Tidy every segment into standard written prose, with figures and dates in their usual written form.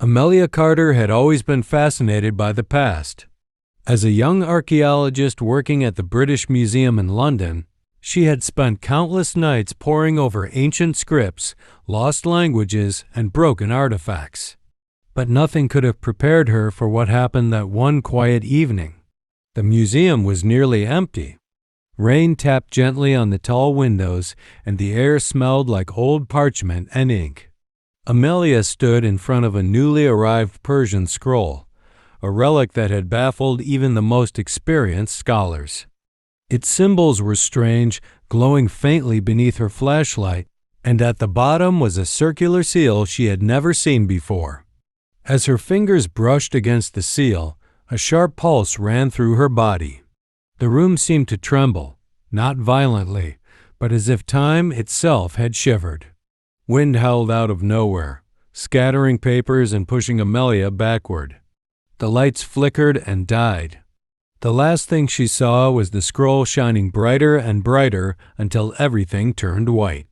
Amelia Carter had always been fascinated by the past. As a young archaeologist working at the British Museum in London, she had spent countless nights poring over ancient scripts, lost languages, and broken artifacts. But nothing could have prepared her for what happened that one quiet evening. The museum was nearly empty. Rain tapped gently on the tall windows, and the air smelled like old parchment and ink. Amelia stood in front of a newly arrived Persian scroll, a relic that had baffled even the most experienced scholars. Its symbols were strange, glowing faintly beneath her flashlight, and at the bottom was a circular seal she had never seen before. As her fingers brushed against the seal, a sharp pulse ran through her body. The room seemed to tremble, not violently, but as if time itself had shivered. Wind howled out of nowhere, scattering papers and pushing Amelia backward. The lights flickered and died. The last thing she saw was the scroll shining brighter and brighter until everything turned white.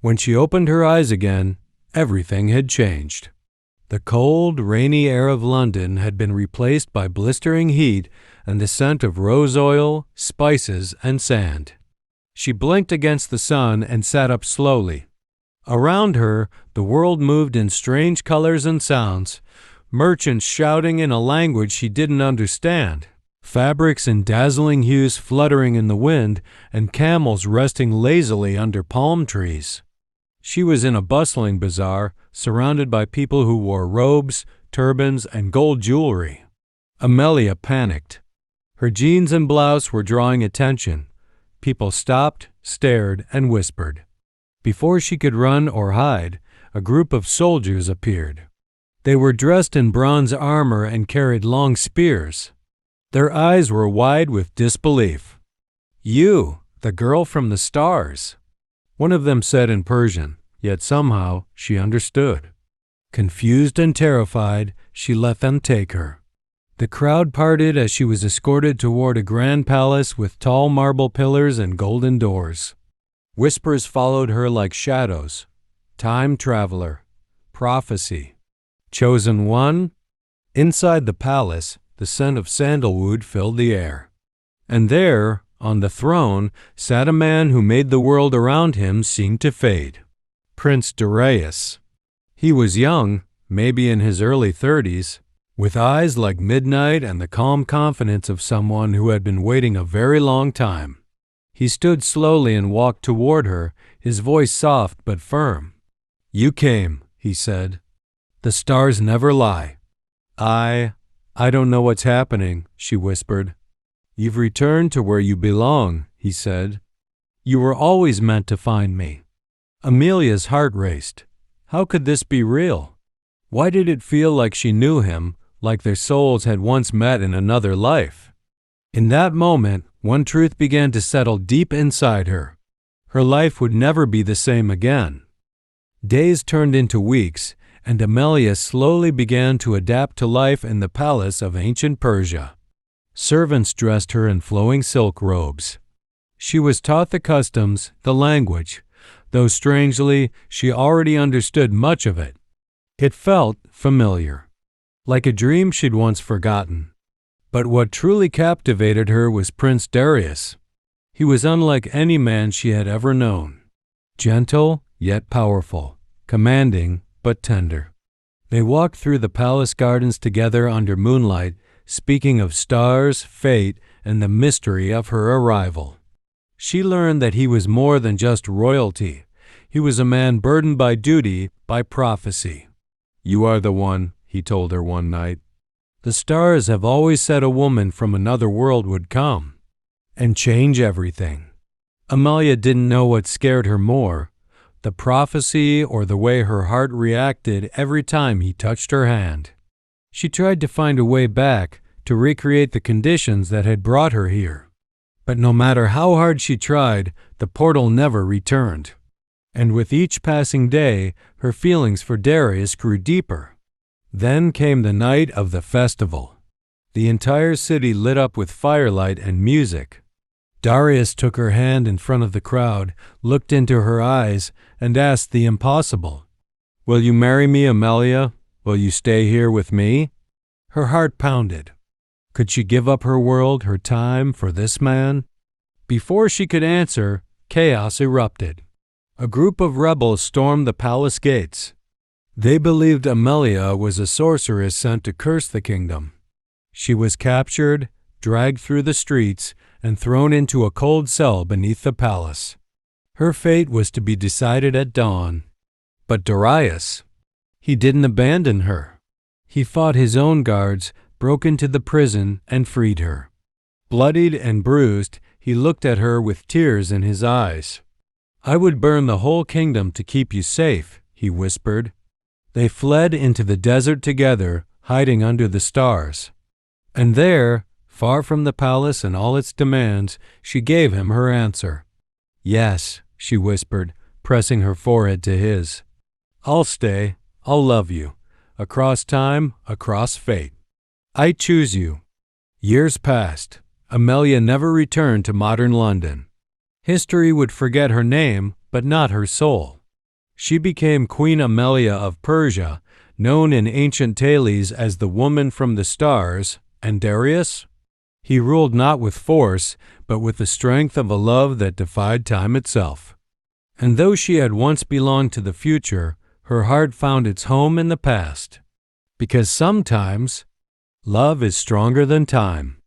When she opened her eyes again, everything had changed. The cold, rainy air of London had been replaced by blistering heat and the scent of rose oil, spices, and sand. She blinked against the sun and sat up slowly. Around her, the world moved in strange colors and sounds, merchants shouting in a language she didn't understand, fabrics in dazzling hues fluttering in the wind, and camels resting lazily under palm trees. She was in a bustling bazaar, surrounded by people who wore robes, turbans, and gold jewelry. Amelia panicked. Her jeans and blouse were drawing attention. People stopped, stared, and whispered. Before she could run or hide, a group of soldiers appeared. They were dressed in bronze armor and carried long spears. Their eyes were wide with disbelief. "You, the girl from the stars," one of them said in Persian, yet somehow she understood. Confused and terrified, she let them take her. The crowd parted as she was escorted toward a grand palace with tall marble pillars and golden doors. Whispers followed her like shadows. Time traveler, prophecy, chosen one. Inside the palace, the scent of sandalwood filled the air. And there, on the throne, sat a man who made the world around him seem to fade. Prince Darius. He was young, maybe in his early 30s, with eyes like midnight and the calm confidence of someone who had been waiting a very long time. He stood slowly and walked toward her, his voice soft but firm. "You came," he said. "The stars never lie." I don't know what's happening," she whispered. "You've returned to where you belong," he said. "You were always meant to find me." Amelia's heart raced. How could this be real? Why did it feel like she knew him, like their souls had once met in another life? In that moment, one truth began to settle deep inside her. Her life would never be the same again. Days turned into weeks, and Amelia slowly began to adapt to life in the palace of ancient Persia. Servants dressed her in flowing silk robes. She was taught the customs, the language, though strangely, she already understood much of it. It felt familiar, like a dream she'd once forgotten. But what truly captivated her was Prince Darius. He was unlike any man she had ever known. Gentle, yet powerful, commanding, but tender. They walked through the palace gardens together under moonlight, speaking of stars, fate, and the mystery of her arrival. She learned that he was more than just royalty. He was a man burdened by duty, by prophecy. "You are the one," he told her one night. "The stars have always said a woman from another world would come and change everything." Amelia didn't know what scared her more, the prophecy or the way her heart reacted every time he touched her hand. She tried to find a way back, to recreate the conditions that had brought her here. But no matter how hard she tried, the portal never returned. And with each passing day, her feelings for Darius grew deeper. Then came the night of the festival. The entire city lit up with firelight and music. Darius took her hand in front of the crowd, looked into her eyes, and asked the impossible. "Will you marry me, Amelia?" Will you stay here with me? Her heart pounded. Could she give up her world, her time, for this man? Before she could answer, chaos erupted. A group of rebels stormed the palace gates. They believed Amelia was a sorceress sent to curse the kingdom. She was captured, dragged through the streets, and thrown into a cold cell beneath the palace. Her fate was to be decided at dawn. But Darius, he didn't abandon her. He fought his own guards, broke into the prison, and freed her. Bloodied and bruised, he looked at her with tears in his eyes. I would burn the whole kingdom to keep you safe, he whispered. They fled into the desert together, hiding under the stars. And there, far from the palace and all its demands, she gave him her answer. Yes, she whispered, pressing her forehead to his. I'll stay. I'll love you. Across time, across fate. I choose you. Years passed. Amelia never returned to modern London. History would forget her name, but not her soul. She became Queen Amelia of Persia, known in ancient tales as the woman from the stars, and Darius? He ruled not with force, but with the strength of a love that defied time itself. And though she had once belonged to the future, her heart found its home in the past. Because sometimes, love is stronger than time.